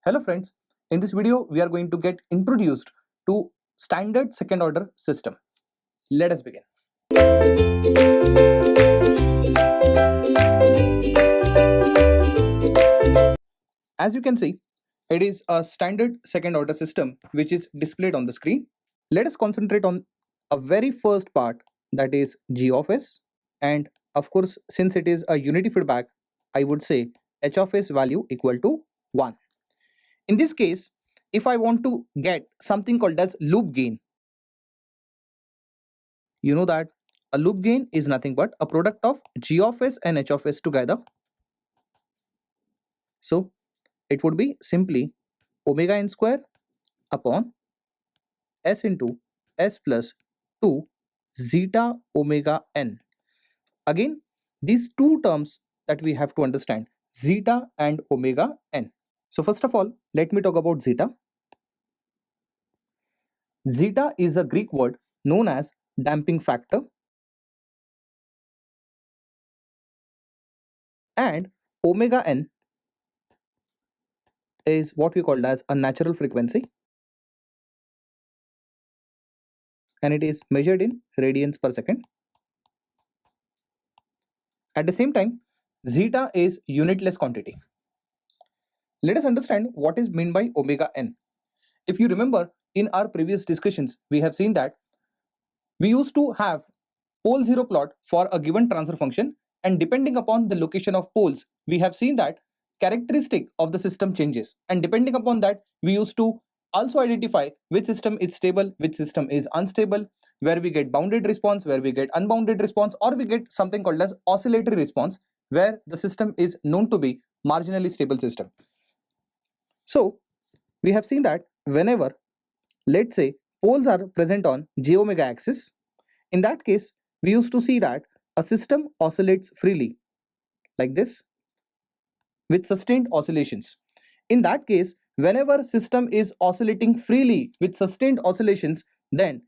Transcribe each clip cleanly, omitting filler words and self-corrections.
Hello friends, in this video we are going to get introduced to standard second order system. Let us begin. As you can see, it is a standard second order system which is displayed on the screen. Let us concentrate on a very first part, that is g of s, and of course since it is a unity feedback, I would say h of s value equal to 1. In this case, if I want to get something called as loop gain, you know that a loop gain is nothing but a product of g of s and h of s together. So it would be simply omega n square upon s into s plus 2 zeta omega n. Again, these two terms that we have to understand, zeta and omega n. So first of all, let me talk about zeta. Zeta is a Greek word known as damping factor, and omega n is what we call as a natural frequency, and it is measured in radians per second. At the same time, zeta is unitless quantity. Let us understand what is meant by omega n. If you remember, in our previous discussions, we have seen that we used to have pole zero plot for a given transfer function, and depending upon the location of poles, we have seen that characteristic of the system changes, and depending upon that, we used to also identify which system is stable, which system is unstable, where we get bounded response, where we get unbounded response, or we get something called as oscillatory response, where the system is known to be marginally stable system. So we have seen that whenever, let's say, poles are present on j omega axis, in that case we used to see that a system oscillates freely like this with sustained oscillations. In that case, whenever system is oscillating freely with sustained oscillations, then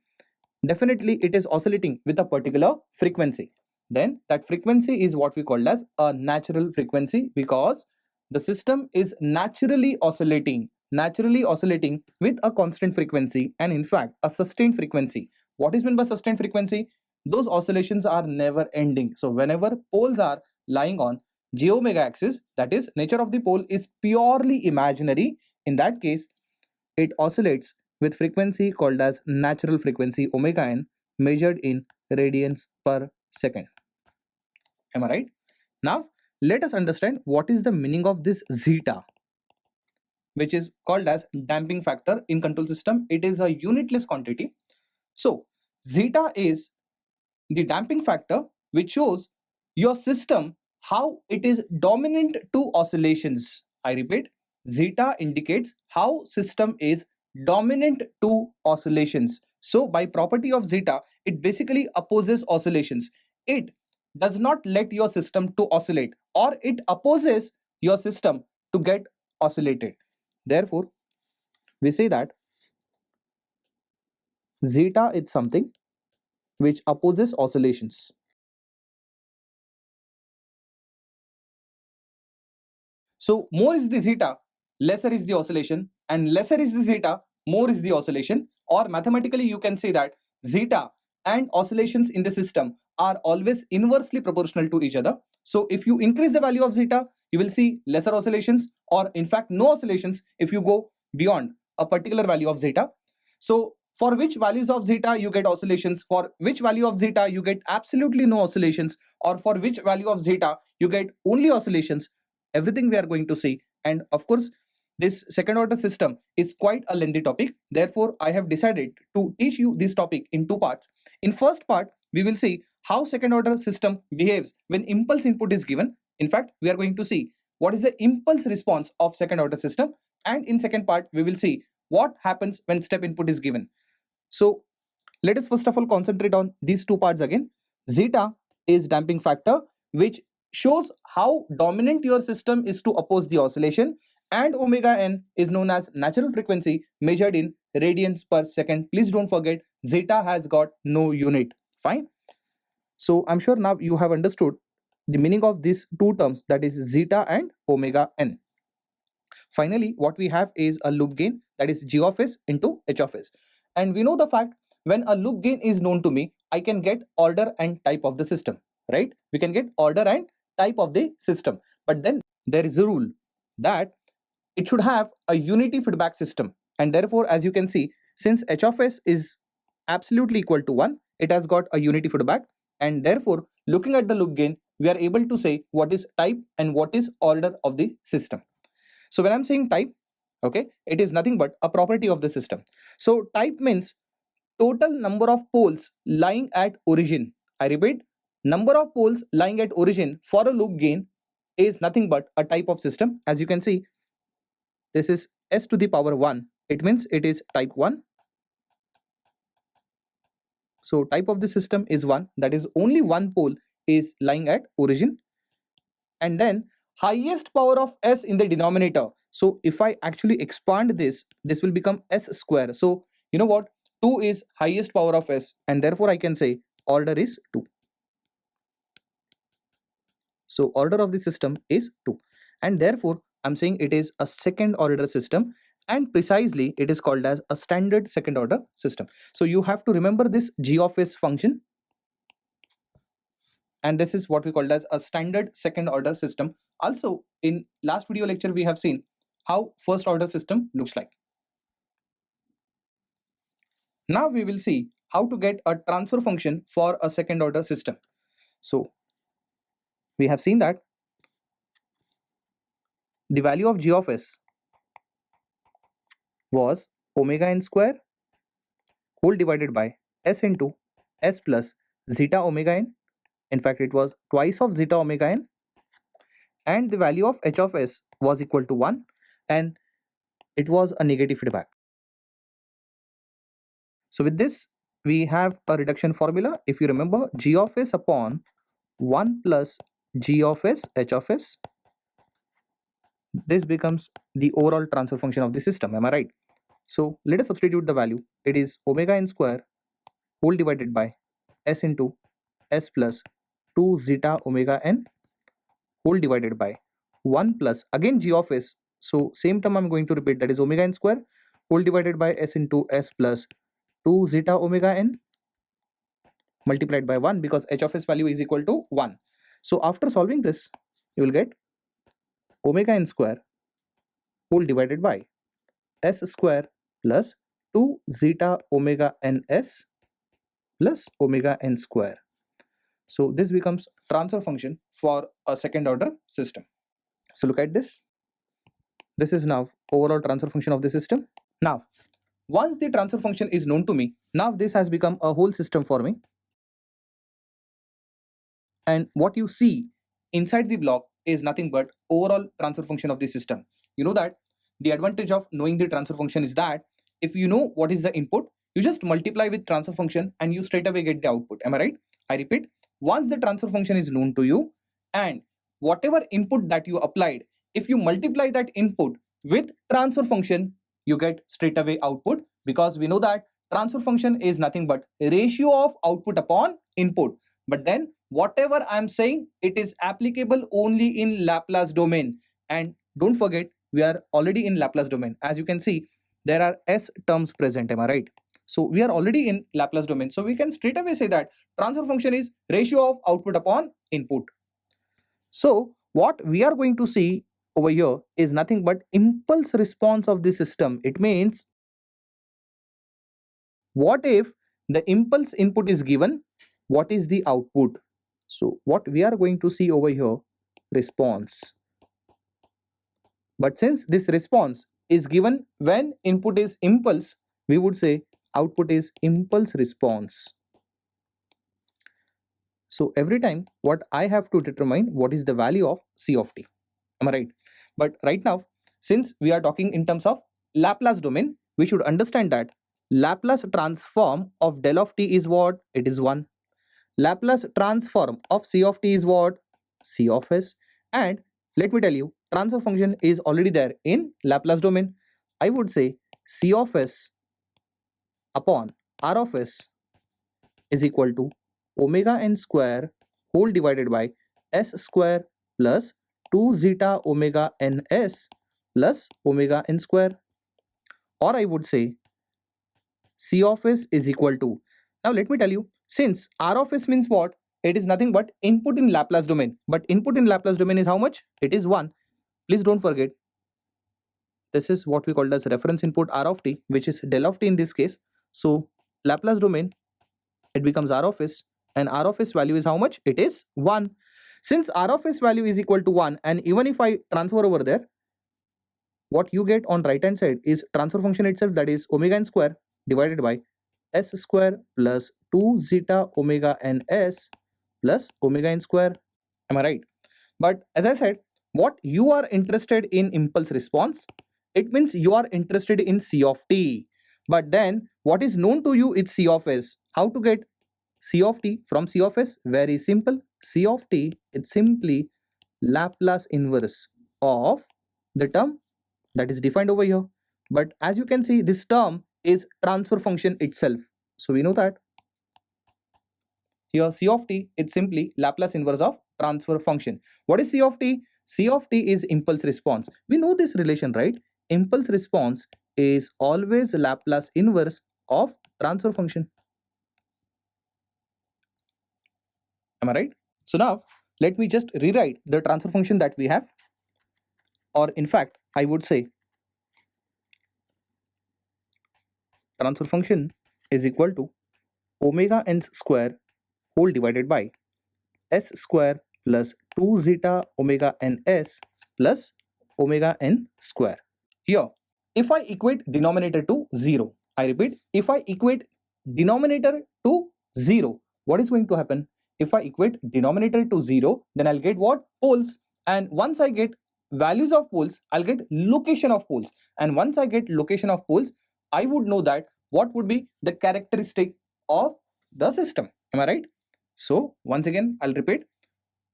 definitely it is oscillating with a particular frequency. Then that frequency is what we call as a natural frequency, because the system is naturally oscillating with a constant frequency, and in fact a sustained frequency. What is meant by sustained frequency? Those oscillations are never ending. So whenever poles are lying on j omega axis, that is, nature of the pole is purely imaginary, in that case it oscillates with frequency called as natural frequency omega n, measured in radians per second. Am I right? Now let us understand what is the meaning of this zeta, which is called as damping factor in control system. It is a unitless quantity. So zeta is the damping factor which shows your system how it is dominant to oscillations. I repeat, zeta indicates how system is dominant to oscillations. So by property of zeta, it basically opposes oscillations. It does not let your system to oscillate, or it opposes your system to get oscillated. Therefore, we say that zeta is something which opposes oscillations. So more is the zeta, lesser is the oscillation, and lesser is the zeta, more is the oscillation. Or mathematically you can say that zeta and oscillations in the system are always inversely proportional to each other. So if you increase the value of zeta, you will see lesser oscillations, or in fact no oscillations if you go beyond a particular value of zeta. So for which values of zeta you get oscillations, for which value of zeta you get absolutely no oscillations, or for which value of zeta you get only oscillations, everything we are going to see. And of course, this second order system is quite a lengthy topic. Therefore, I have decided to teach you this topic in two parts. In first part, we will see how second order system behaves when impulse input is given. In fact, we are going to see what is the impulse response of second order system. And in second part, we will see what happens when step input is given. So let us first of all concentrate on these two parts again. Zeta is damping factor, which shows how dominant your system is to oppose the oscillation, and omega n is known as natural frequency measured in radians per second. Please don't forget, zeta has got no unit. Fine. So I'm sure now you have understood the meaning of these two terms, that is zeta and omega n. Finally, what we have is a loop gain, that is g of s into h of s. And we know the fact, when a loop gain is known to me, I can get order and type of the system, right? We can get order and type of the system. But then there is a rule that it should have a unity feedback system. And therefore, as you can see, since h of s is absolutely equal to 1, it has got a unity feedback. And therefore, looking at the loop gain, we are able to say what is type and what is order of the system. So when I'm saying type, okay, it is nothing but a property of the system. So type means total number of poles lying at origin. I repeat, number of poles lying at origin for a loop gain is nothing but a type of system. As you can see, this is s to the power 1. It means it is type 1. So type of the system is 1. That is, only one pole is lying at origin. And then highest power of s in the denominator. So if I actually expand this, this will become s square. So you know what? 2 is highest power of s, and therefore I can say order is 2. So order of the system is 2. And therefore I'm saying it is a second order system, and precisely it is called as a standard second order system. So you have to remember this g of s function, and this is what we called as a standard second order system. Also, in last video lecture we have seen how first order system looks like. Now we will see how to get a transfer function for a second order system. So we have seen that the value of g of s was omega n square whole divided by s into s plus zeta omega n. In fact, it was twice of zeta omega n, and the value of h of s was equal to 1, and it was a negative feedback. So with this, we have a reduction formula. If you remember, g of s upon 1 plus g of s h of s, this becomes the overall transfer function of the system. Am I right? So let us substitute the value. It is omega n square whole divided by s into s plus 2 zeta omega n whole divided by 1 plus again g of s. So same term I'm going to repeat, that is omega n square whole divided by s into s plus 2 zeta omega n multiplied by 1, because h of s value is equal to 1. So after solving this, you will get omega n square whole divided by s square plus 2 zeta omega ns plus omega n square. So this becomes transfer function for a second order system. So look at this. This is now overall transfer function of the system. Now, once the transfer function is known to me, now this has become a whole system for me. And what you see inside the block is nothing but overall transfer function of the system. You know that the advantage of knowing the transfer function is that if you know what is the input, you just multiply with transfer function and you straight away get the output. Am I right? I repeat, once the transfer function is known to you, and whatever input that you applied, if you multiply that input with transfer function, you get straight away output, because we know that transfer function is nothing but a ratio of output upon input. But then whatever I'm saying, it is applicable only in Laplace domain. And don't forget, we are already in Laplace domain. As you can see, there are s terms present. Am I right? So we are already in Laplace domain. So we can straight away say that transfer function is ratio of output upon input. So what we are going to see over here is nothing but impulse response of the system. It means, what if the impulse input is given, what is the output? So what we are going to see over here, response. But since this response is given when input is impulse, we would say output is impulse response. So every time what I have to determine what is the value of c of t. Am I right? But right now, since we are talking in terms of Laplace domain, we should understand that Laplace transform of del of t is what? It is 1. Laplace transform of c of t is what? C of s. And let me tell you, transfer function is already there in Laplace domain. I would say c of s upon r of s is equal to omega n square whole divided by s square plus 2 zeta omega ns plus omega n square, or I would say C of s is equal to, now let me tell you, since R of s means what? It is nothing but input in Laplace domain, but input in Laplace domain is how much? It is 1. Please don't forget, this is what we called as reference input R of t, which is del of t in this case. So Laplace domain, it becomes R of s, and R of s value is how much? It is 1. Since R of s value is equal to 1, and even if I transfer over there, what you get on right hand side is transfer function itself, that is omega n square divided by s square plus 2 zeta omega n s plus omega n square. Am I right? But as I said, what you are interested in impulse response, it means you are interested in C of t. But then what is known to you is C of s. How to get C of t from C of s? Very simple. C of t is simply Laplace inverse of the term that is defined over here. But as you can see, this term is transfer function itself. So we know that here C of t is simply Laplace inverse of transfer function. What is C of t? C of t is impulse response. We know this relation, right? Impulse response is always Laplace inverse of transfer function. Am I right? So now let me just rewrite the transfer function that we have, or in fact I would say transfer function is equal to omega n square whole divided by s square plus 2 zeta omega n s plus omega n square. Here, if I equate denominator to 0, I repeat, if I equate denominator to 0, what is going to happen? If I equate denominator to 0, then I'll get what? Poles. And once I get values of poles, I'll get location of poles. And once I get location of poles, I would know that what would be the characteristic of the system. Am I right? So once again, I'll repeat.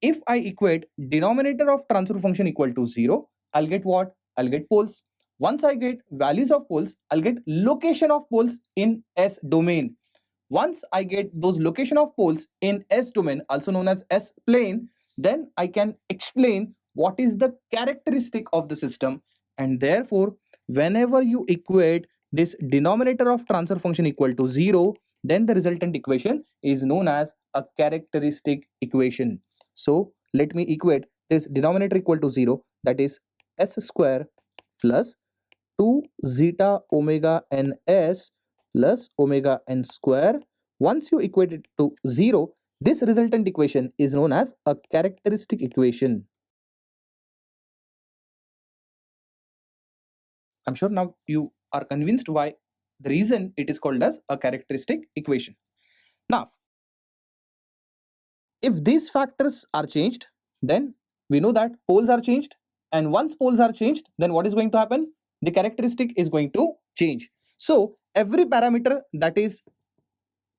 If I equate denominator of transfer function equal to 0, I'll get what? I'll get poles. Once I get values of poles, I'll get location of poles in S domain. Once I get those location of poles in S domain, also known as S plane, then I can explain what is the characteristic of the system. And therefore, whenever you equate this denominator of transfer function equal to 0, then the resultant equation is known as a characteristic equation. So let me equate this denominator equal to 0, that is s square plus 2 zeta omega n s plus omega n square. Once you equate it to 0, this resultant equation is known as a characteristic equation. I'm sure now you are convinced why the reason it is called as a characteristic equation. Now, if these factors are changed, then we know that poles are changed, and once poles are changed, then what is going to happen? The characteristic is going to change. So every parameter that is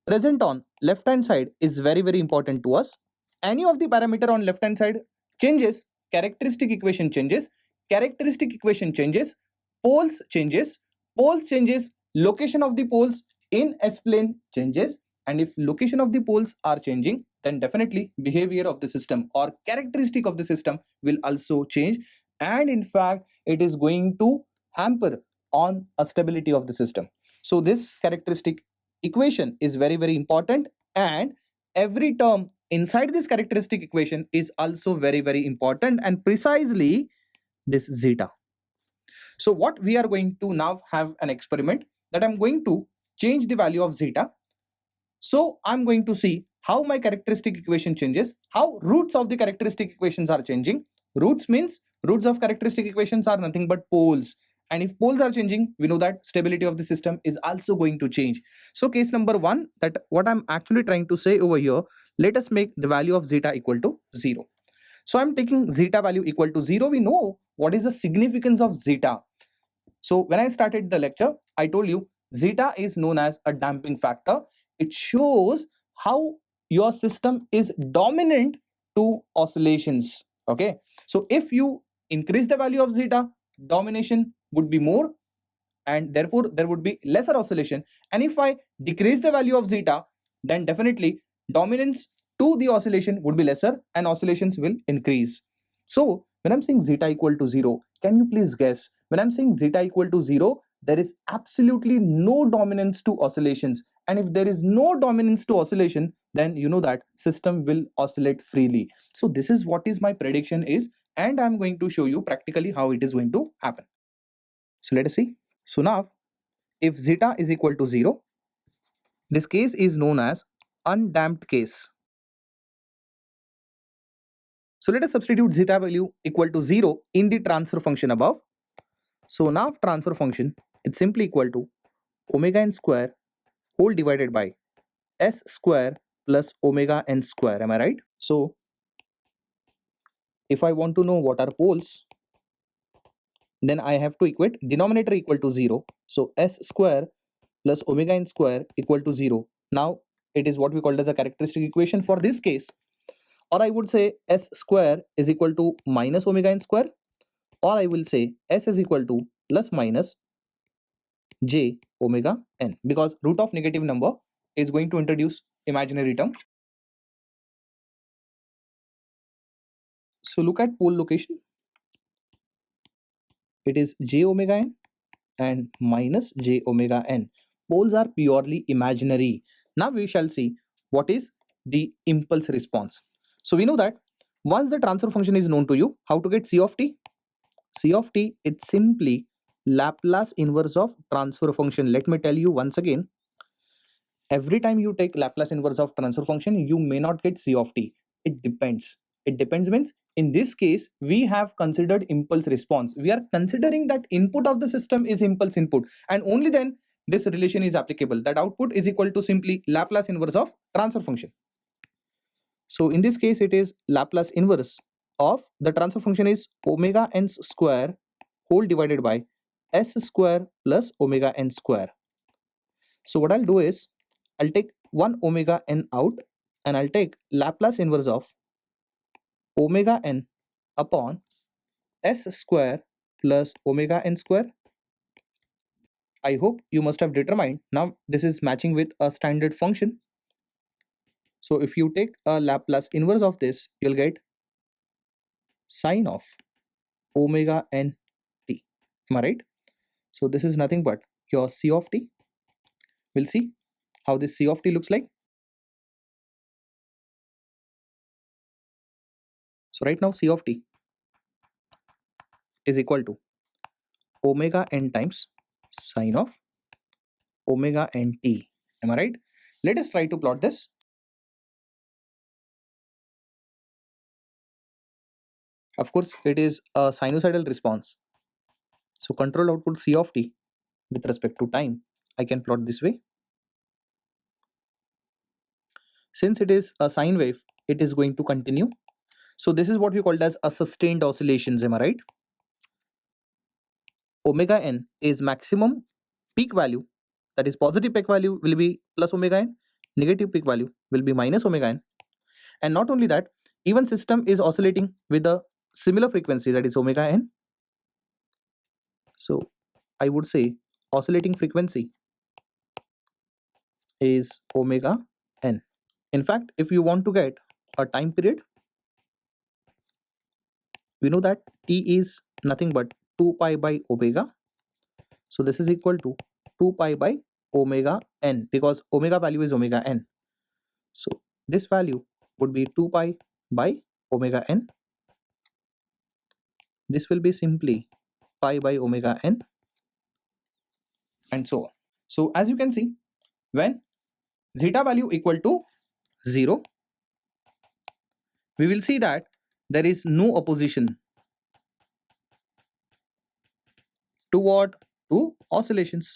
present on left hand side is very important to us. Any of the parameter on left hand side changes, characteristic equation changes, characteristic equation changes, poles changes, poles changes, location of the poles in S plane changes, and if location of the poles are changing, then definitely behavior of the system or characteristic of the system will also change, and in fact it is going to hamper on a stability of the system. So this characteristic equation is very important, and every term inside this characteristic equation is also very important, and precisely this zeta. So what we are going to now have an experiment that I'm going to change the value of zeta. So I'm going to see how my characteristic equation changes, how roots of the characteristic equations are changing. Roots means roots of characteristic equations are nothing but poles. And if poles are changing, we know that stability of the system is also going to change. So case number 1, that what I'm actually trying to say over here, let us make the value of zeta equal to 0. So I'm taking zeta value equal to 0. We know what is the significance of zeta. So when I started the lecture, I told you zeta is known as a damping factor. It shows how your system is dominant to oscillations. Okay, so if you increase the value of zeta, domination would be more, and therefore there would be lesser oscillation. And if I decrease the value of zeta, then definitely dominance to the oscillation would be lesser and oscillations will increase. So When I'm saying zeta equal to 0, can you please guess? When I'm saying zeta equal to 0, there is absolutely no dominance to oscillations. And if there is no dominance to oscillation, then you know that system will oscillate freely. So this is what is my prediction is, and I'm going to show you practically how it is going to happen. So let us see. So now, if zeta is equal to 0, this case is known as undamped case. So let us substitute zeta value equal to 0 in the transfer function above. So now transfer function, it's simply equal to omega n square whole divided by s square plus omega n square. Am I right? So if I want to know what are poles, then I have to equate denominator equal to 0. So s square plus omega n square equal to 0. Now it is what we called as a characteristic equation for this case. Or I would say s square is equal to minus omega n square, or I will say s is equal to plus minus j omega n, because root of negative number is going to introduce imaginary term. So look at pole location. It is j omega n and minus j omega n. Poles are purely imaginary. Now we shall see what is the impulse response. So we know that once the transfer function is known to you, how to get c of t? C of t, it's simply Laplace inverse of transfer function. Let me tell you once again, every time you take Laplace inverse of transfer function, you may not get C of t. It depends. It depends means in this case, we have considered impulse response. We are considering that input of the system is impulse input, and only then this relation is applicable. That output is equal to simply Laplace inverse of transfer function. So in this case, it is Laplace inverse of the transfer function is omega n square whole divided by s square plus omega n square. So what I'll do is I'll take 1 omega n out and I'll take Laplace inverse of omega n upon s square plus omega n square. I hope you must have determined now this is matching with a standard function. So if you take a Laplace inverse of this, you'll get sine of omega n t. Am I right? So this is nothing but your c of t. We'll see how this c of t looks like. So right now c of t is equal to omega n times sine of omega n t. Am I right? Let us try to plot this. Of course, it is a sinusoidal response. So control output c of t with respect to time, I can plot this way. Since it is a sine wave, it is going to continue. So this is what we called as a sustained oscillations. Am I right? Omega n is maximum peak value, that is positive peak value will be plus omega n, negative peak value will be minus omega n. And not only that, even system is oscillating with a similar frequency, that is omega n. So I would say oscillating frequency is omega n. In fact, if you want to get a time period, we know that t is nothing but 2 pi by omega. So this is equal to 2 pi by omega n, because omega value is omega n. So this value would be 2 pi by omega n. This will be simply pi by omega n, and so on. So as you can see, when zeta value equal to 0, we will see that there is no opposition to what? To oscillations.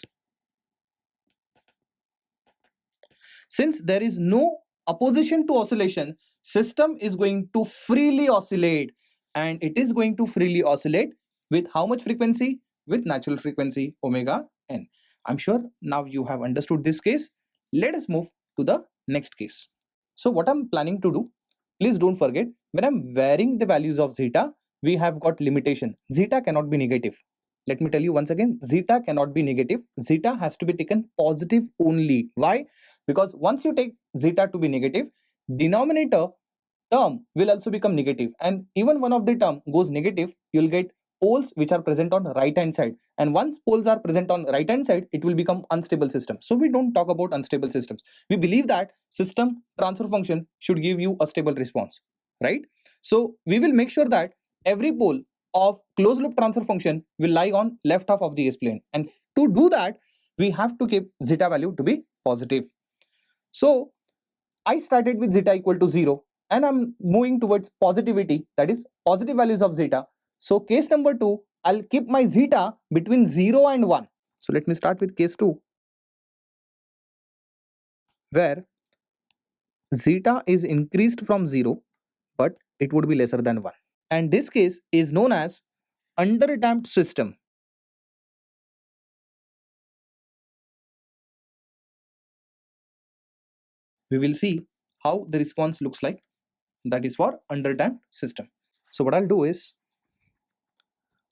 Since there is no opposition to oscillation, system is going to freely oscillate, and it is going to freely oscillate with how much frequency? With natural frequency omega n. I'm sure now you have understood this case. Let us move to the next case. So what I'm planning to do, please don't forget, when I'm varying the values of zeta, we have got limitation. Zeta cannot be negative. Let me tell you once again, zeta cannot be negative. Zeta has to be taken positive only. Why? Because once you take zeta to be negative, denominator term will also become negative, and even one of the term goes negative, you'll get poles which are present on right hand side, and once poles are present on right hand side, it will become unstable system. So we don't talk about unstable systems. We believe that system transfer function should give you a stable response, right? So we will make sure that every pole of closed loop transfer function will lie on left half of the S plane, and to do that we have to keep zeta value to be positive. So I started with zeta equal to 0 and I'm moving towards positivity, that is positive values of zeta. So case number 2, I'll keep my zeta between 0 and 1. So let me start with case 2, where zeta is increased from 0 but it would be lesser than 1. And this case is known as underdamped system. We will see how the response looks like, that is for underdamped system. So what I'll do is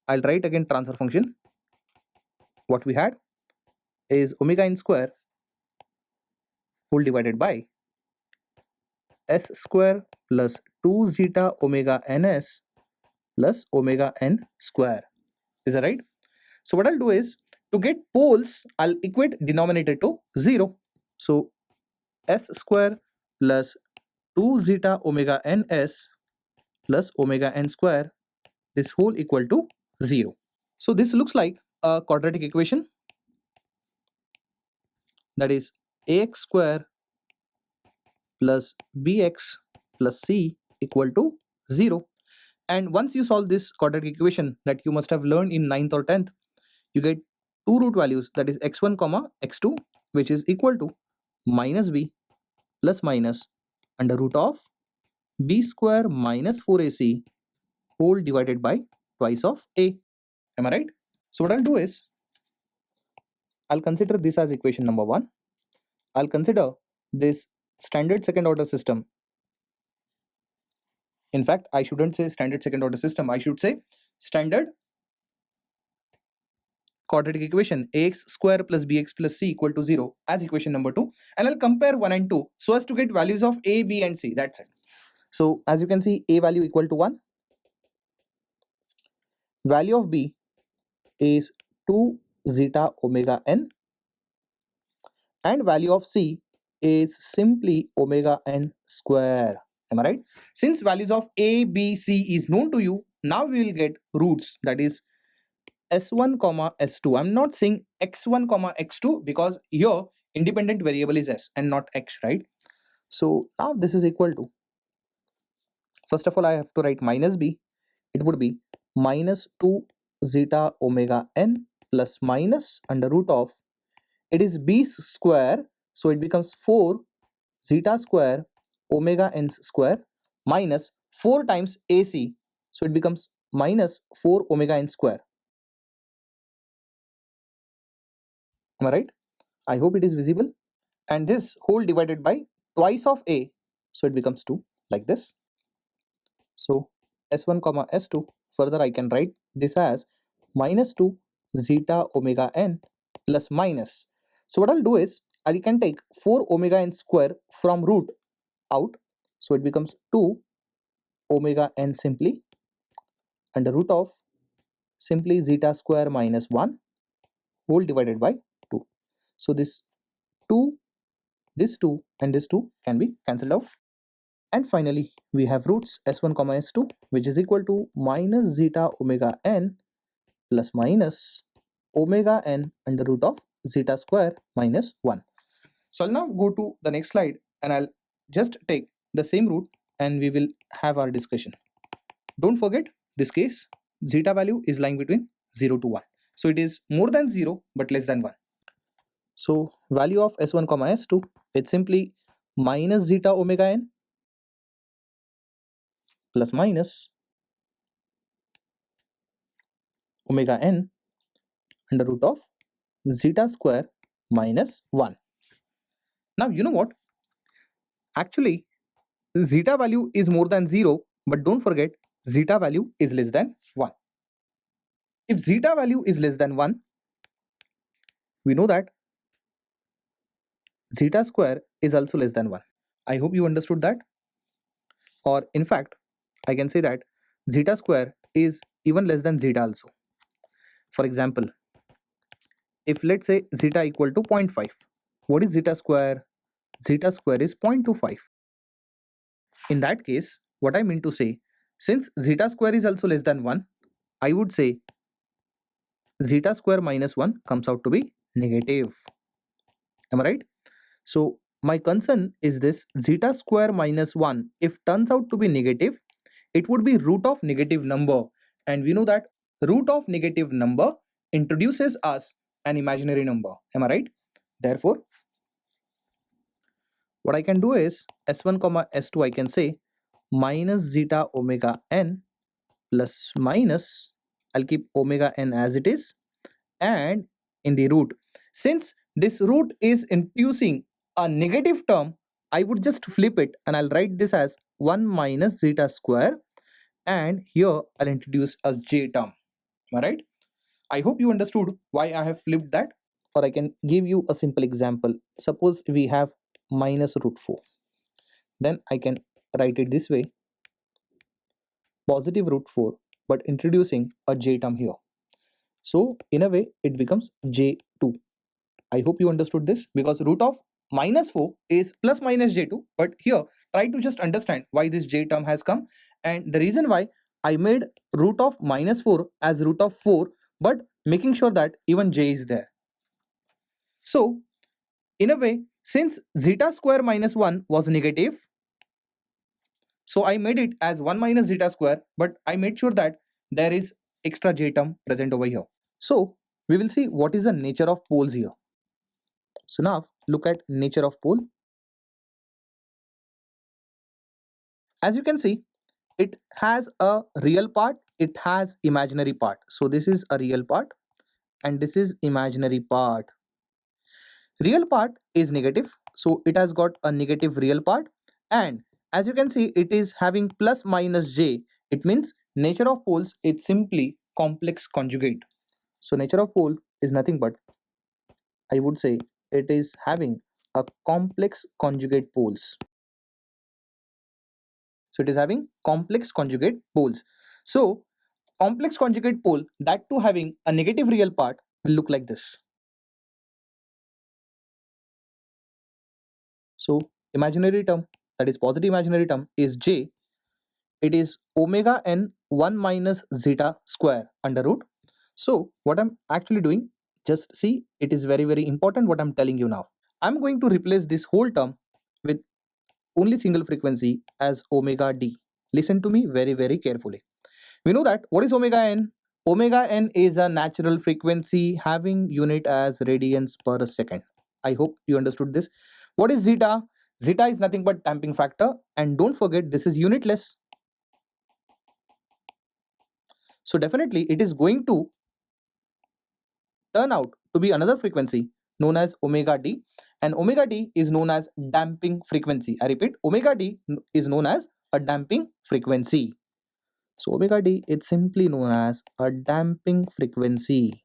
I'll write again transfer function. What we had is omega n square whole divided by s square plus 2 zeta omega ns plus omega n square. Is that right? So what I'll do is, to get poles, I'll equate denominator to 0. So s square plus 2 zeta omega ns plus omega n square, this whole equal to 0. So this looks like a quadratic equation, that is ax square plus bx plus c equal to 0. And once you solve this quadratic equation that you must have learned in 9th or 10th, you get two root values, that is x1 comma x2, which is equal to minus b plus minus under root of b square minus 4ac whole divided by twice of a. Am I right? So what I'll do is, I'll consider this as equation number 1. I'll consider this standard second order system. In fact, I shouldn't say standard second order system, I should say standard quadratic equation ax square plus bx plus c equal to 0 as equation number 2, and I'll compare 1 and 2 so as to get values of a, b and c. That's it. So as you can see, a value equal to 1, value of b is 2 zeta omega n, and value of c is simply omega n square. Am I right? Since values of a, b, c is known to you, now we will get roots, that is s1 comma s2. I'm not saying x1 comma x2 because here independent variable is s and not x, right? So now this is equal to, first of all I have to write minus b. It would be minus 2 zeta omega n plus minus under root of, it is b square, so it becomes 4 zeta square omega n square minus 4 times ac, so it becomes minus 4 omega n square. Am I right? I hope it is visible. And this whole divided by twice of a, so it becomes 2 like this. So s1 comma s2, further I can write this as minus 2 zeta omega n plus minus. So what I'll do is, I can take 4 omega n square from root out, so it becomes 2 omega n simply under root of simply zeta square minus 1 whole divided by 2. So this 2, this 2 and this 2 can be cancelled out. And finally, we have roots s1 comma s2, which is equal to minus zeta omega n plus minus omega n under root of zeta square minus 1. So I'll now go to the next slide and I'll just take the same root and we will have our discussion. Don't forget, this case zeta value is lying between 0 to 1. So it is more than 0 but less than 1. So value of s1 comma s2, it's simply minus zeta omega n plus minus omega n under root of zeta square minus 1. Now you know what? Actually, zeta value is more than 0, but don't forget zeta value is less than 1. If zeta value is less than 1, we know that zeta square is also less than 1. I hope you understood that. or in fact I can say that zeta square is even less than zeta also. For example, if let's say zeta equal to 0.5, what is zeta square? Zeta square is 0.25. In that case, what I mean to say, since zeta square is also less than 1, I would say zeta square minus 1 comes out to be negative. Am I right? So my concern is this: zeta square minus 1, if turns out to be negative, it would be root of negative number, and we know that root of negative number introduces us an imaginary number. Am I right? Therefore, what I can do is s1 comma s2, I can say minus zeta omega n plus minus, I'll keep omega n as it is, and in the root, since this root is inducing a negative term, I would just flip it and I'll write this as 1 minus zeta square, and here I'll introduce a j term. Am I right? I hope you understood why I have flipped that. Or I can give you a simple example. Suppose we have minus root 4, then I can write it this way: positive root 4, but introducing a j term here. So in a way it becomes j2. I hope you understood this, because root of minus 4 is plus minus j2, but here try to just understand why this j term has come, and the reason why I made root of minus 4 as root of 4, but making sure that even j is there. So in a way, since zeta square minus 1 was negative, so I made it as 1 minus zeta square, but I made sure that there is extra j term present over here. So we will see what is the nature of poles here. So now look at nature of pole. As you can see, it has a real part, it has imaginary part. So this is a real part and this is imaginary part. Real part is negative, so it has got a negative real part, and as you can see it is having plus minus j. It means nature of poles is simply complex conjugate. So nature of pole is nothing but, I would say, it is having a complex conjugate poles. So it is having complex conjugate poles. So complex conjugate pole, that too having a negative real part, will look like this. So imaginary term, that is positive imaginary term, is j. It is omega n 1 minus zeta square under root. So what I'm actually doing, just see, it is very important what I'm telling you now. I'm going to replace this whole term with only single frequency as omega d. Listen to me very carefully. We know that what is omega n? Omega n is a natural frequency having unit as radians per second. I hope you understood this. What is zeta? Zeta is nothing but damping factor, and don't forget this is unitless. So definitely it is going to turn out to be another frequency known as omega d, and omega d is known as damping frequency. I repeat, omega d is known as a damping frequency. So omega d is simply known as a damping frequency.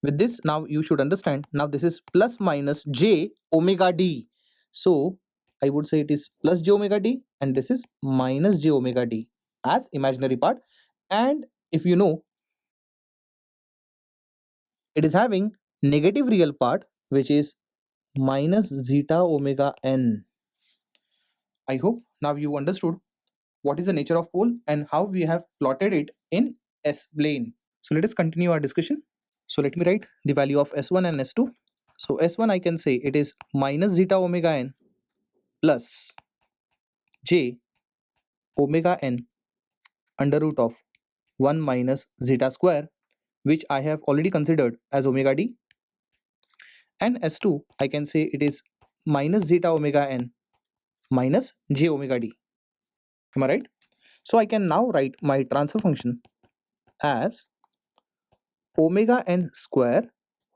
With this, now you should understand, now this is plus minus j omega d. So I would say it is plus j omega d, and this is minus j omega d as imaginary part. And if you know, it is having negative real part, which is minus zeta omega n. I hope now you understood what is the nature of pole and how we have plotted it in S-plane. So let us continue our discussion. So let me write the value of S1 and S2. So S1 I can say it is minus zeta omega n plus j omega n under root of 1 minus zeta square, which I have already considered as omega d. And S2 I can say it is minus zeta omega n minus j omega d. Am I right? So I can now write my transfer function as omega n square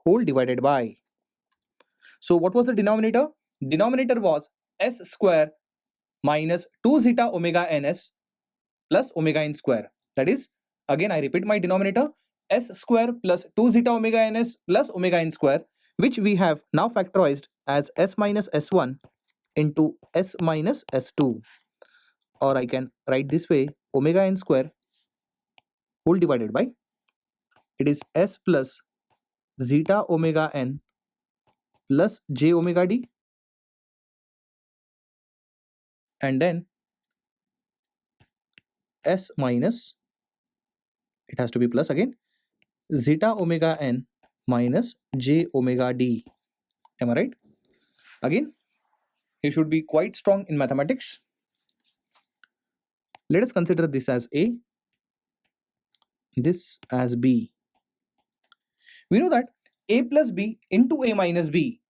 whole divided by. So what was the denominator? Denominator was s square minus 2 zeta omega ns plus omega n square. That is, again I repeat my denominator, s square plus 2 zeta omega ns plus omega n square, which we have now factorized as s minus s1 into s minus s2, or I can write this way, omega n square whole divided by, it is s plus zeta omega n plus j omega d, and then s minus, it has to be plus again, zeta omega n minus j omega d. Am I right? Again, you should be quite strong in mathematics. Let us consider this as A, this as B. We know that A plus B into A minus B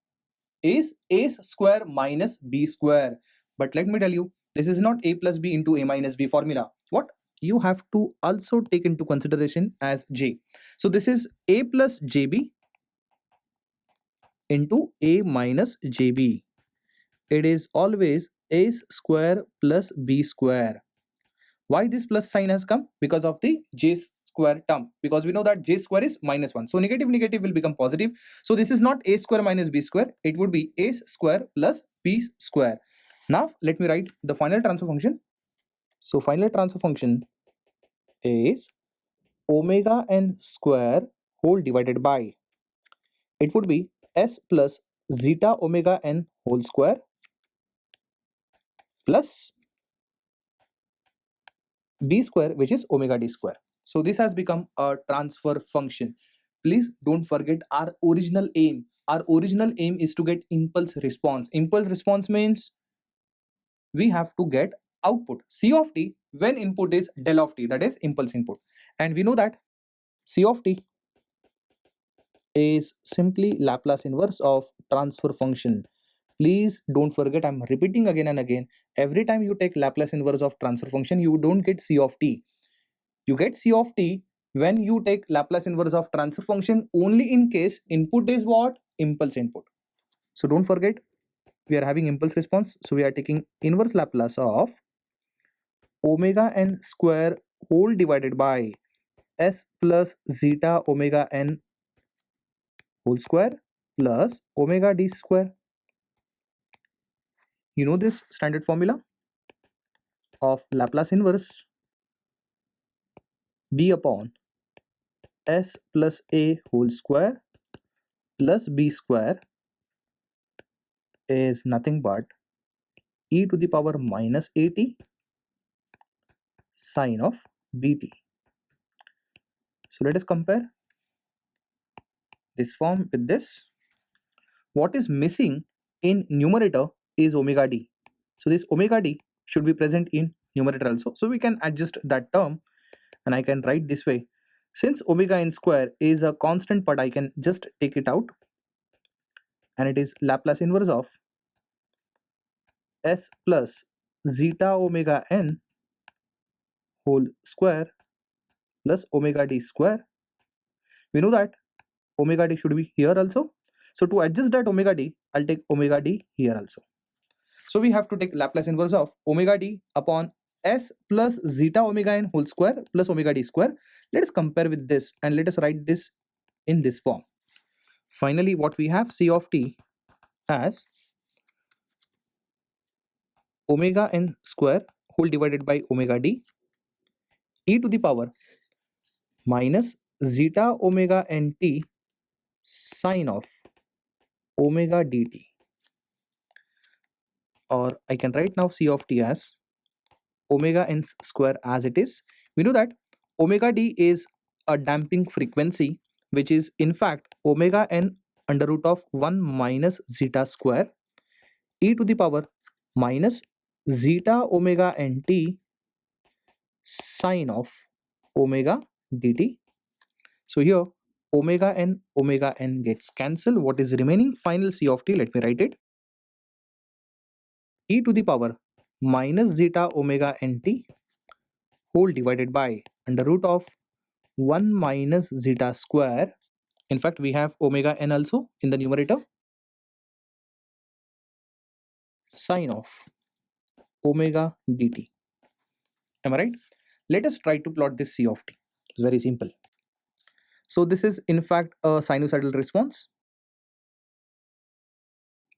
is A square minus B square. But let me tell you, this is not A plus B into A minus B formula. What? You have to also take into consideration as J. So this is A plus JB into A minus JB. It is always A square plus B square. Why this plus sign has come? Because of the J square term, because we know that J square is -1, so negative negative will become positive. So this is not A square minus B square, it would be A square plus B square. Now let me write the final transfer function. So final transfer function is omega n square whole divided by, it would be s plus zeta omega n whole square plus b square, which is omega d square. So this has become a transfer function. Please don't forget our original aim. Our original aim is to get impulse response. Impulse response means we have to get output c of t when input is del of t, that is impulse input. And we know that c of t is simply Laplace inverse of transfer function. Please don't forget, I'm repeating again and again, every time you take Laplace inverse of transfer function, you don't get c of t. You get c of t when you take Laplace inverse of transfer function only in case input is what? Impulse input. So don't forget, we are having impulse response, so we are taking inverse Laplace of omega n square whole divided by s plus zeta omega n whole square plus omega d square. You know this standard formula of Laplace inverse b upon s plus a whole square plus b square is nothing but e to the power minus at sine of bt. So let us compare this form with this. What is missing in numerator is omega d. So this omega d should be present in numerator also. So we can adjust that term and I can write this way. Since omega n square is a constant part, I can just take it out, and it is Laplace inverse of s plus zeta omega n whole square plus omega d square. We know that omega d should be here also. So to adjust that omega d, I'll take omega d here also. So we have to take Laplace inverse of omega d upon s plus zeta omega n whole square plus omega d square. Let us compare with this and let us write this in this form. Finally, what we have, c of t as omega n square whole divided by omega d e to the power minus zeta omega n t sine of omega dt, or I can write now c of t as omega n square as it is. We know that omega d is a damping frequency, which is in fact omega n under root of 1 minus zeta square e to the power minus zeta omega nt sine of omega dt. So here omega n gets cancelled. What is remaining? Final c of t, let me write it, e to the power minus zeta omega nt whole divided by under root of 1 minus zeta square. In fact, we have omega n also in the numerator, sine of omega dt. Am I right? Let us try to plot this c of t. It's very simple. So this is in fact a sinusoidal response.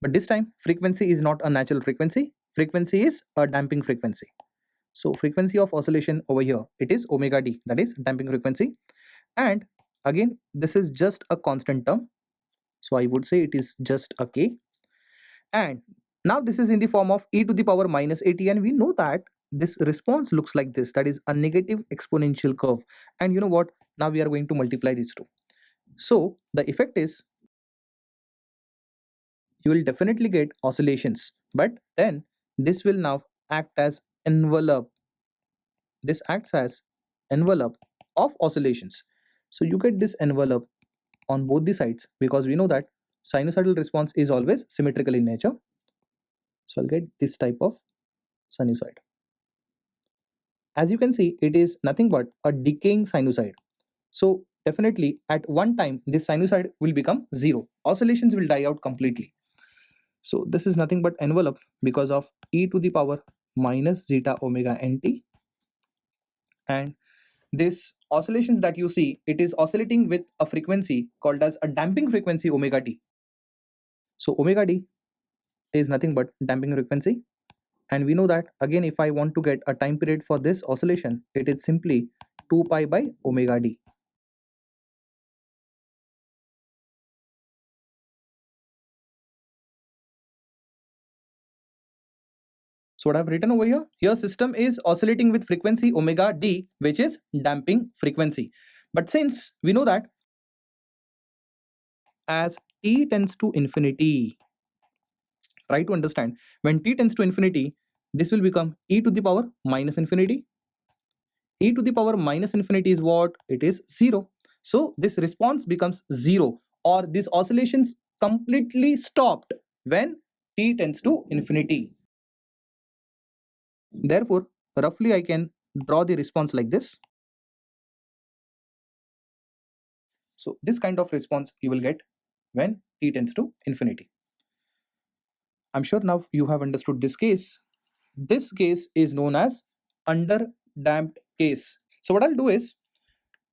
But this time frequency is not a natural frequency. Frequency is a damping frequency. So frequency of oscillation over here, it is omega d, that is damping frequency. And again, this is just a constant term. So I would say it is just a k. And now this is in the form of e to the power minus at, and we know that this response looks like this, that is a negative exponential curve. And you know what? Now we are going to multiply these two. So the effect is you will definitely get oscillations, but then this will now act as envelope. This acts as envelope of oscillations. So you get this envelope on both the sides because we know that sinusoidal response is always symmetrical in nature. So I'll get this type of sinusoid. As you can see, it is nothing but a decaying sinusoid. So definitely at one time this sinusoid will become zero. Oscillations will die out completely. So this is nothing but envelope because of e to the power minus zeta omega nt. And this oscillations that you see, it is oscillating with a frequency called as a damping frequency omega d. So omega d is nothing but damping frequency. And we know that again, if I want to get a time period for this oscillation, it is simply 2 pi by omega d. So what I've written over here, your system is oscillating with frequency omega d, which is damping frequency. But since we know that as t tends to infinity, try to understand, when t tends to infinity, this will become e to the power minus infinity. E to the power minus infinity is what? It is 0. So this response becomes 0, or these oscillations completely stopped when t tends to infinity. Therefore, roughly I can draw the response like this. So this kind of response you will get when t tends to infinity. I'm sure now you have understood this case. This case is known as underdamped case. So what I'll do is,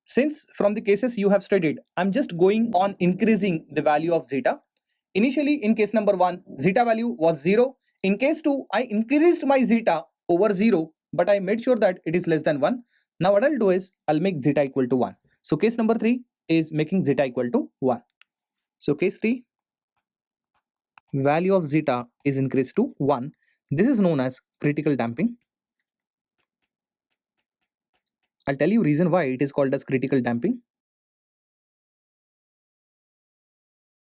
since from the cases you have studied, I'm just going on increasing the value of zeta. Initially in case number 1, zeta value was 0. In case 2, I increased my zeta over 0, but I made sure that it is less than 1. Now what I'll do is, I'll make zeta equal to 1. So case number 3 is making zeta equal to 1. So case 3, value of zeta is increased to 1. This is known as critical damping. I'll tell you reason why it is called as critical damping.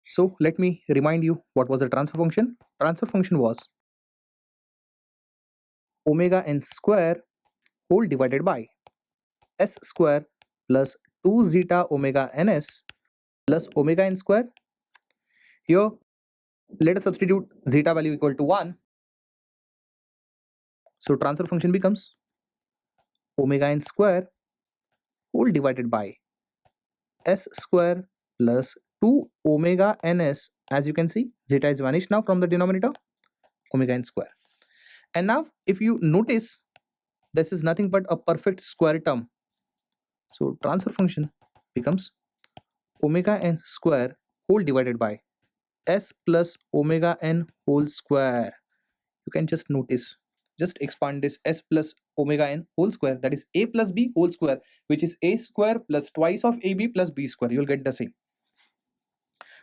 So let me remind you what was the transfer function. Transfer function was omega n square whole divided by s square plus 2 zeta omega ns plus omega n square. Here let us substitute zeta value equal to 1. So transfer function becomes omega n square whole divided by s square plus 2 omega ns. As you can see, zeta is vanished now from the denominator, omega n square. And now if you notice, this is nothing but a perfect square term. So transfer function becomes omega n square whole divided by s plus omega n whole square. You can just notice, just expand this s plus omega n whole square, that is a plus b whole square, which is a square plus twice of ab plus b square. You'll get the same.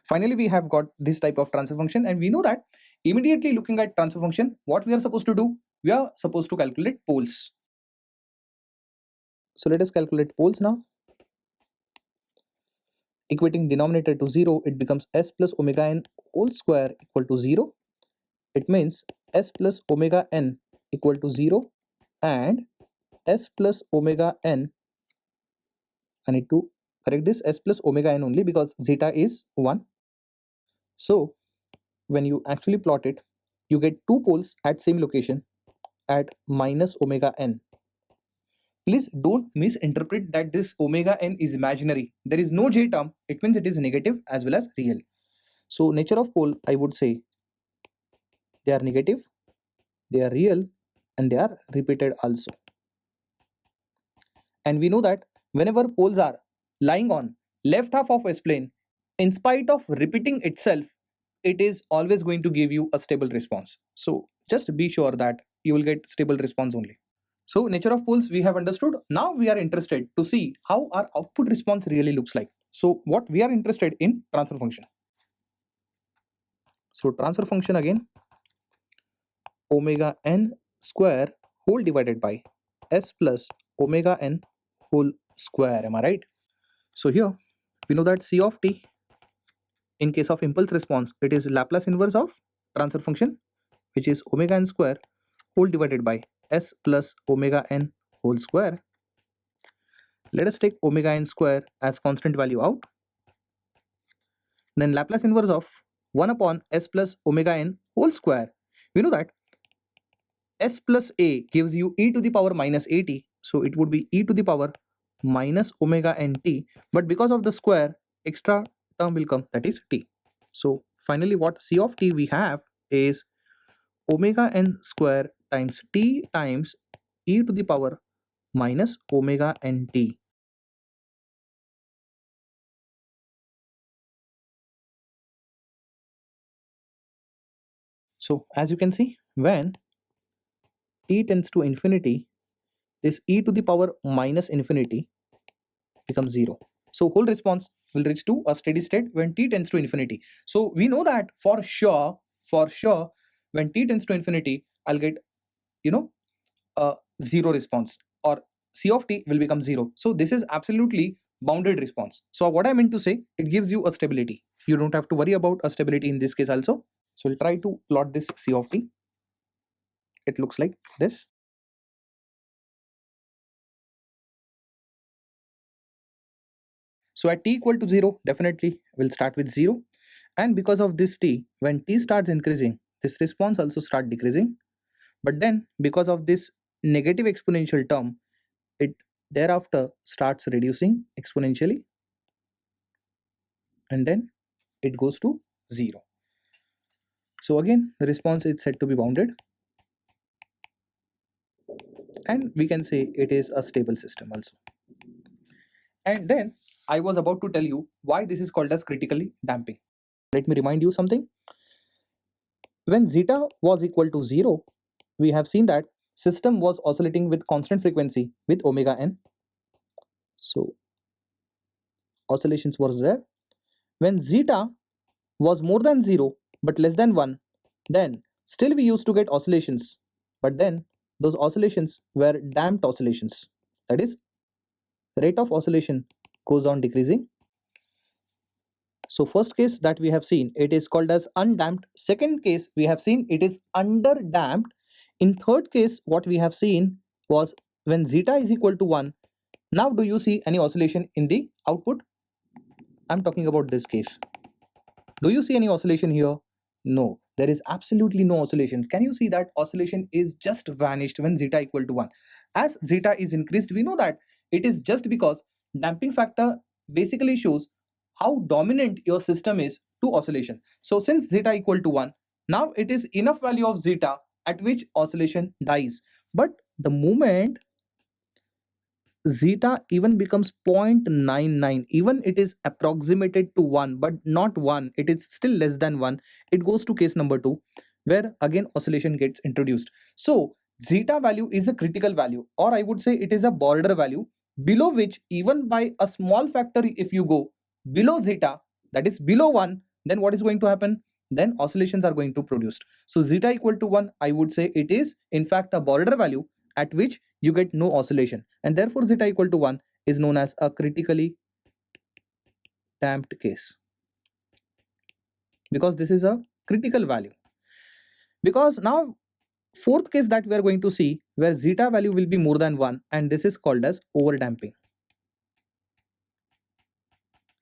Finally, we have got this type of transfer function, and we know that immediately looking at transfer function, what we are supposed to do? We are supposed to calculate poles. So let us calculate poles now. Equating denominator to 0, it becomes s plus omega n whole square equal to 0. It means s plus omega n equal to 0 and s plus omega n, I need to correct this, s plus omega n only because zeta is 1. So when you actually plot it, you get two poles at same location at minus omega n. Please don't misinterpret that this omega n is imaginary. There is no j term. It means it is negative as well as real. So nature of pole, I would say they are negative, they are real, and they are repeated also. And we know that whenever poles are lying on left half of S plane, in spite of repeating itself, it is always going to give you a stable response. So just be sure that you will get stable response only. So nature of poles we have understood. Now we are interested to see how our output response really looks like. So what we are interested in, transfer function. So transfer function again, omega n square whole divided by s plus omega n whole square. Am I right? So here we know that c of t, in case of impulse response, it is Laplace inverse of transfer function, which is omega n square whole divided by s plus omega n whole square. Let us take omega n square as constant value out. Then Laplace inverse of 1 upon s plus omega n whole square. We know that s plus a gives you e to the power minus at, so it would be e to the power minus omega nt, but because of the square, extra term will come, that is t. So finally what c of t we have is omega n square times t times e to the power minus omega nt. So as you can see, when t tends to infinity, this e to the power minus infinity becomes 0. So whole response will reach to a steady state when t tends to infinity. So we know that for sure, when t tends to infinity, I'll get, you know, a 0 response, or c of t will become 0. So this is absolutely bounded response. So what I meant to say, it gives you a stability. You don't have to worry about a stability in this case also. So we'll try to plot this c of t. It looks like this. So at t equal to 0, definitely we'll start with 0. And because of this t, when t starts increasing, this response also start decreasing. But then because of this negative exponential term, it thereafter starts reducing exponentially, and then it goes to 0. So again, the response is said to be bounded, and we can say it is a stable system also. And then I was about to tell you why this is called as critically damping. Let me remind you something. When zeta was equal to 0, we have seen that system was oscillating with constant frequency with omega n. So oscillations was there. When zeta was more than 0 but less than 1, then still we used to get oscillations, but then those oscillations were damped oscillations. That is, rate of oscillation goes on decreasing. So first case that we have seen, it is called as undamped. Second case we have seen it is underdamped. In third case what we have seen was when zeta is equal to 1. Now do you see any oscillation in the output? I'm talking about this case. Do you see any oscillation here? No, there is absolutely no oscillations. Can you see that oscillation is just vanished when zeta equal to 1? As zeta is increased, we know that it is just because damping factor basically shows how dominant your system is to oscillation. So since zeta equal to 1, now it is enough value of zeta at which oscillation dies. But the moment zeta even becomes 0.99, even it is approximated to 1 but not 1, it is still less than 1, it goes to case number 2, where again oscillation gets introduced. So zeta value is a critical value, or I would say it is a border value below which even by a small factor, if you go below zeta, that is below 1, then what is going to happen? Then oscillations are going to produced. So zeta equal to 1, I would say it is in fact a border value at which you get no oscillation, and therefore zeta equal to 1 is known as a critically damped case, because this is a critical value. Because now fourth case that we are going to see, where zeta value will be more than 1, and this is called as overdamping.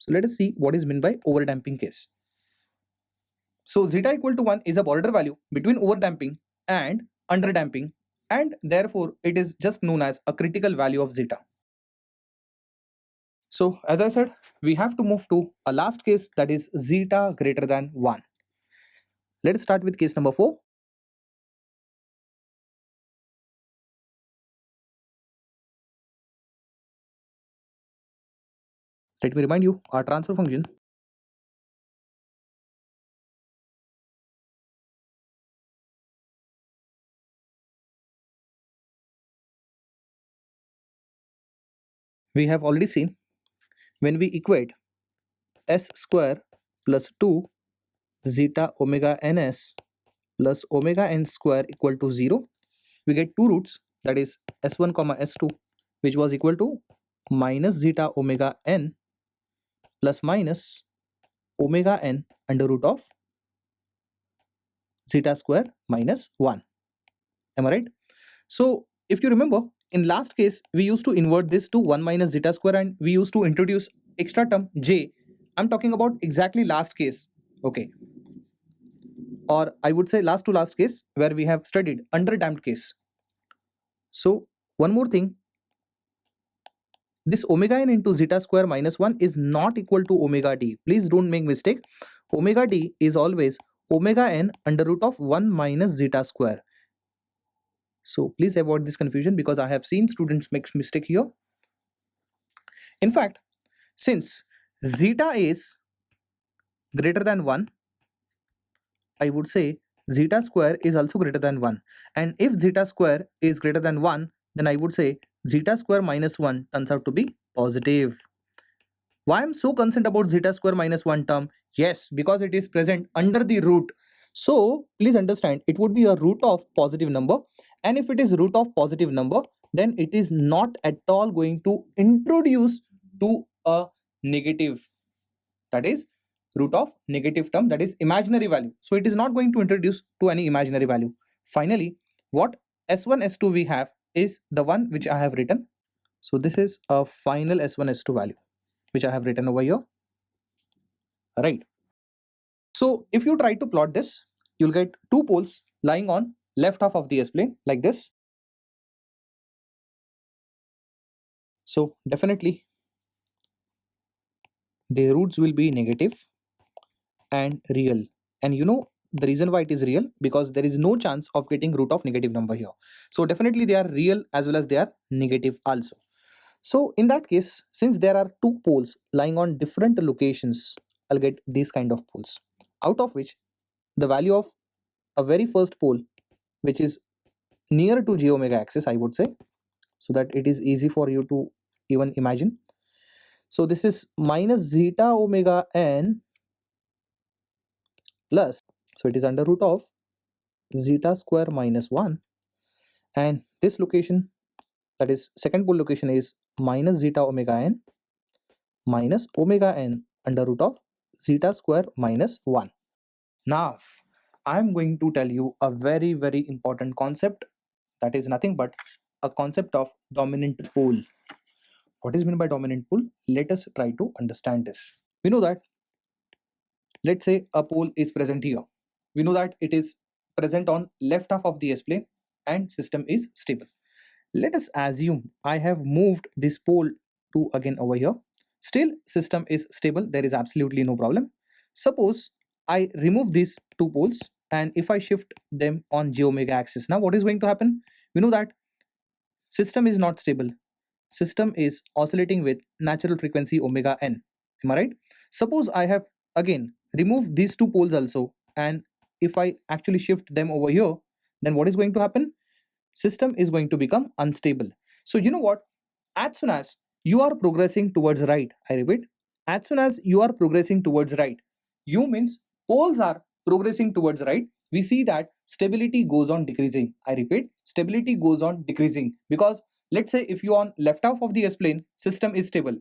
So let us see what is meant by overdamping case. So zeta equal to 1 is a border value between overdamping and underdamping, and therefore it is just known as a critical value of zeta. So as I said, we have to move to a last case, that is zeta greater than 1. Let's start with case number 4. Let me remind you, our transfer function We have already seen when we equate s square plus 2 zeta omega ns plus omega n square equal to 0, we get two roots, that is s1 comma s2, which was equal to minus zeta omega n plus minus omega n under root of zeta square minus 1. Am I right? So if you remember, in last case we used to invert this to 1 minus zeta square and we used to introduce extra term j. I'm talking about exactly last case, okay, or I would say last to last case where we have studied underdamped case. So one more thing, this omega n into zeta square minus 1 is not equal to omega d. Please don't make mistake. Omega d is always omega n under root of 1 minus zeta square. So please avoid this confusion because I have seen students make mistake here. In fact, since zeta is greater than 1, I would say zeta square is also greater than 1. And if zeta square is greater than 1, then I would say zeta square minus 1 turns out to be positive. Why I'm so concerned about zeta square minus 1 term? Yes, because it is present under the root. So please understand, it would be a root of positive number. And if it is root of positive number, then it is not at all going to introduce to a negative, that is root of negative term, that is imaginary value. So it is not going to introduce to any imaginary value. Finally, what s1 s2 we have is the one which I have written. So this is a final s1 s2 value which I have written over here, right? So if you try to plot this, you'll get two poles lying on left half of the s-plane like this. So definitely the roots will be negative and real. And you know the reason why it is real, because there is no chance of getting root of negative number here. So definitely they are real as well as they are negative also. So in that case, since there are two poles lying on different locations, I'll get these kind of poles, out of which the value of a very first pole, which is near to j omega axis, I would say, so that it is easy for you to even imagine. So this is minus zeta omega n plus, so it is under root of zeta square minus 1, and this location, that is second pole location, is minus zeta omega n minus omega n under root of zeta square minus 1. Now I'm going to tell you a very important concept, that is nothing but a concept of dominant pole. What is meant by dominant pole? Let us try to understand this. We know that, let's say a pole is present here. We know that it is present on left half of the s-plane and system is stable. Let us assume I have moved this pole to again over here. Still system is stable, there is absolutely no problem. Suppose I remove these two poles and if I shift them on j omega axis, now what is going to happen? We know that system is not stable. System is oscillating with natural frequency omega n. Am I right? Suppose I have again removed these two poles also, and if I actually shift them over here, then what is going to happen? System is going to become unstable. So you know what? As soon as you are progressing towards right, I repeat, as soon as you are progressing towards right, you means poles are progressing towards right, we see that stability goes on decreasing. I repeat, stability goes on decreasing, because let's say if you are on left half of the s-plane, system is stable.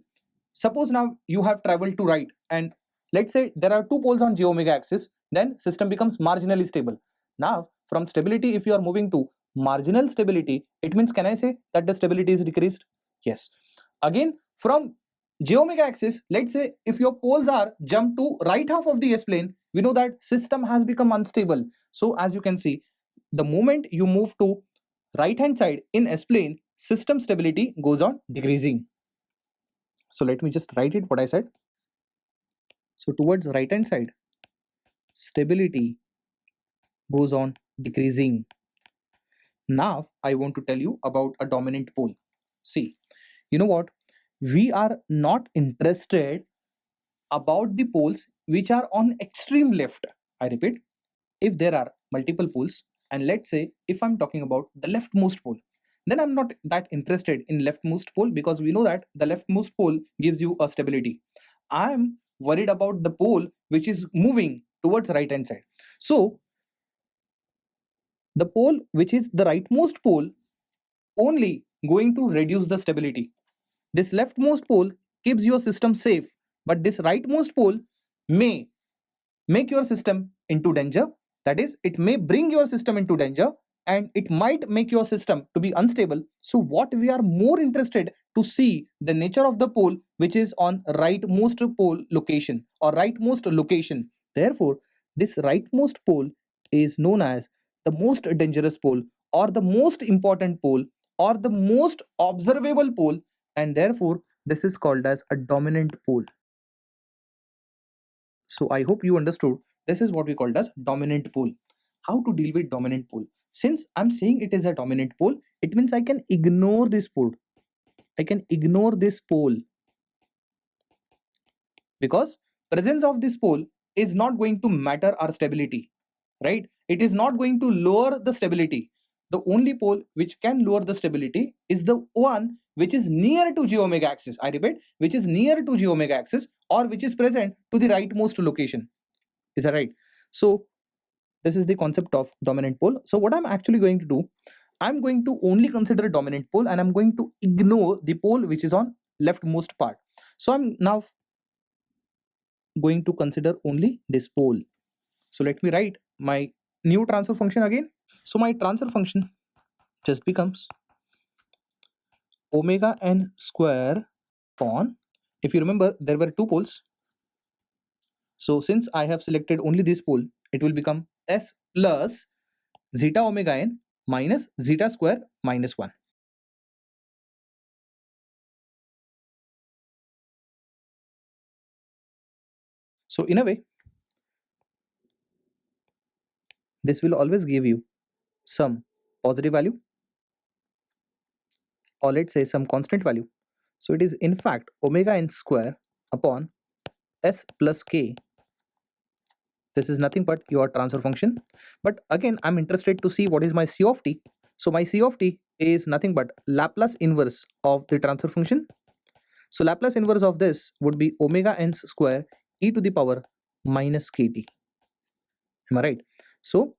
Suppose now you have traveled to right and let's say there are two poles on j omega axis, then system becomes marginally stable. Now from stability, if you are moving to marginal stability, it means, can I say that the stability is decreased? Yes. Again, from j omega axis, let's say if your poles are jumped to right half of the s-plane, we know that system has become unstable. So as you can see, the moment you move to right hand side in s-plane, system stability goes on decreasing. So let me just write it what I said. So towards right hand side, stability goes on decreasing. Now I want to tell you about a dominant pole. See, you know what? We are not interested about the poles which are on extreme left. I repeat, if there are multiple poles, and let's say if I'm talking about the leftmost pole, then I'm not that interested in leftmost pole, because we know that the leftmost pole gives you a stability. I'm worried about the pole which is moving towards right hand side. So the pole which is the rightmost pole only going to reduce the stability. This leftmost pole keeps your system safe, but this rightmost pole may make your system into danger. That is, it may bring your system into danger, and it might make your system to be unstable. So what we are more interested to see the nature of the pole which is on rightmost pole location or rightmost location. Therefore this rightmost pole is known as the most dangerous pole, or the most important pole, or the most observable pole, and therefore this is called as a dominant pole. So I hope you understood. This is what we called as dominant pole. How to deal with dominant pole? Since I'm saying it is a dominant pole, it means I can ignore this pole. I can ignore this pole, because presence of this pole is not going to matter our stability, right? It is not going to lower the stability. The only pole which can lower the stability is the one which is near to j omega axis. I repeat, which is near to j omega axis, or which is present to the rightmost location. Is that right? So this is the concept of dominant pole. So what I'm actually going to do, I'm going to only consider dominant pole, and I'm going to ignore the pole which is on leftmost part. So I'm now going to consider only this pole. So let me write my new transfer function again. So my transfer function just becomes omega n square upon, if you remember there were two poles, so since I have selected only this pole, it will become s plus zeta omega n minus zeta square minus 1. So in a way, this will always give you some positive value, or let's say some constant value. So it is in fact omega n square upon s plus k. This is nothing but your transfer function. But again, I'm interested to see what is my c of t. So my c of t is nothing but Laplace inverse of the transfer function. So Laplace inverse of this would be omega n square e to the power minus kt. Am I right? So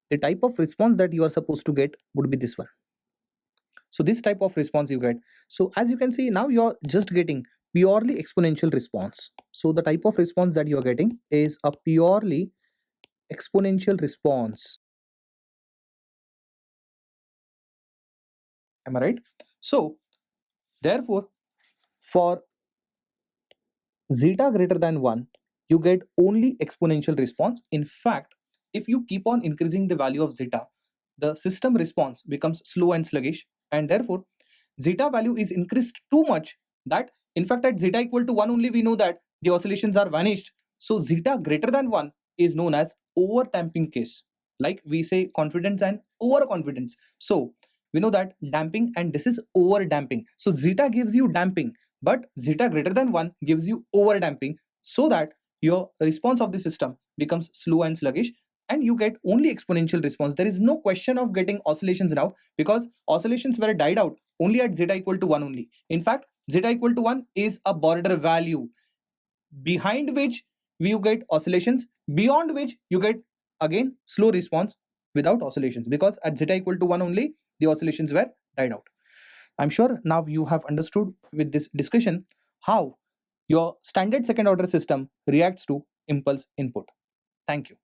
the type of response that you are supposed to get would be this one. So this type of response you get. So as you can see, now you're just getting purely exponential response. So the type of response that you are getting is a purely exponential response. Am I right? So therefore, for zeta greater than 1, you get only exponential response. In fact, if you keep on increasing the value of zeta, the system response becomes slow and sluggish, and therefore zeta value is increased too much that in fact at zeta equal to 1 only we know that the oscillations are vanished. So zeta greater than 1 is known as over damping case, like we say confidence and overconfidence. So we know that damping, and this is over damping. So zeta gives you damping, but zeta greater than 1 gives you over damping, so that your response of the system becomes slow and sluggish, and you get only exponential response. There is no question of getting oscillations now, because oscillations were died out only at zeta equal to 1 only. In fact, zeta equal to 1 is a border value behind which you get oscillations, beyond which you get again slow response without oscillations, because at zeta equal to 1 only the oscillations were died out. I'm sure now you have understood with this discussion how your standard second order system reacts to impulse input. Thank you.